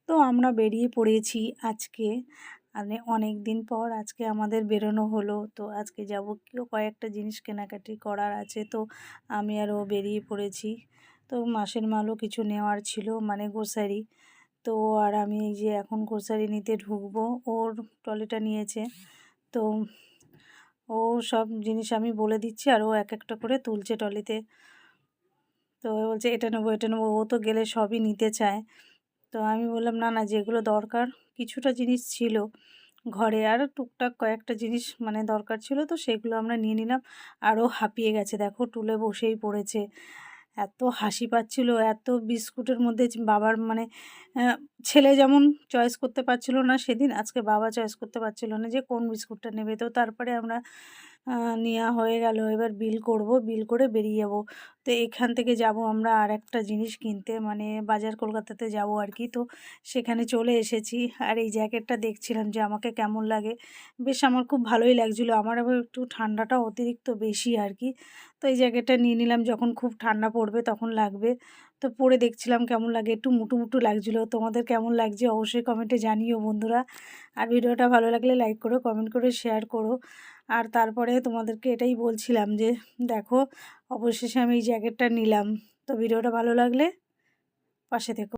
তো আমরা বেরিয়ে পড়েছি আজকে, মানে অনেক দিন পর আজকে আমাদের বেরোনো হলো। তো আজকে যাব, কয়েকটা জিনিস কেনাকাটি করার আছে, তো আমি আর ও বেরিয়ে পড়েছি। তো মাসের মালও কিছু নেওয়ার ছিল, মানে গ্রোসারি। তো আর আমি এই যে এখন গ্রোসারি নিতে ঢুকবো, ওর ট্রলিটা নিয়েছে। তো ও সব জিনিস আমি বলে দিচ্ছি আর ও এক একটা করে তুলছে ট্রলিতে। তো ও বলছে এটা নেবো এটা নেবো, ও তো গেলে সবই নিতে চায়। তো আমি বললাম না না, যেগুলো দরকার, কিছুটা জিনিস ছিল ঘরে, আর টুকটাক কয়েকটা জিনিস মানে দরকার ছিল, তো সেগুলো আমরা নিয়ে নিলাম। আরও হাঁপিয়ে গেছে, দেখো টুলে বসেই পড়েছে। এত হাসি পাচ্ছিল, এত বিস্কুটের মধ্যে বাবার মানে ছেলে যেমন চয়েস করতে পারছিল না সেদিন, আজকে বাবা চয়েস করতে পারছিল না যে কোন বিস্কুটটা নেবে। তো তারপরে আমরা নেওয়া হয়ে গেল, এবার বিল করব, বিল করে বেরিয়ে যাব। তো এখান থেকে যাব আমরা আর একটা জিনিস কিনতে, মানে বাজার কলকাতাতে যাব আর কি। তো সেখানে চলে এসেছি, আর এই জ্যাকেটটা দেখছিলাম যে আমাকে কেমন লাগে। বেশ আমার খুব ভালোই লাগছিলো, আমার আবার একটু ঠান্ডাটা অতিরিক্ত বেশি আর কি। তো এই জ্যাকেটটা নিয়ে নিলাম, যখন খুব ঠান্ডা পড়বে তখন লাগবে। তো পরে দেখছিলাম কেমন লাগে, একটু মুটু মুটু লাগছিলো। তোমাদের কেমন লাগছে অবশ্যই কমেন্টে জানিও বন্ধুরা। আর ভিডিওটা ভালো লাগলে লাইক করো, কমেন্ট করে শেয়ার করো। আর তারপরে তোমাদেরকে এটাই বলছিলাম যে দেখো, অবশেষে আমি এই জ্যাকেটটা নিলাম। তো ভিডিওটা ভালো লাগলে পাশে থেকো।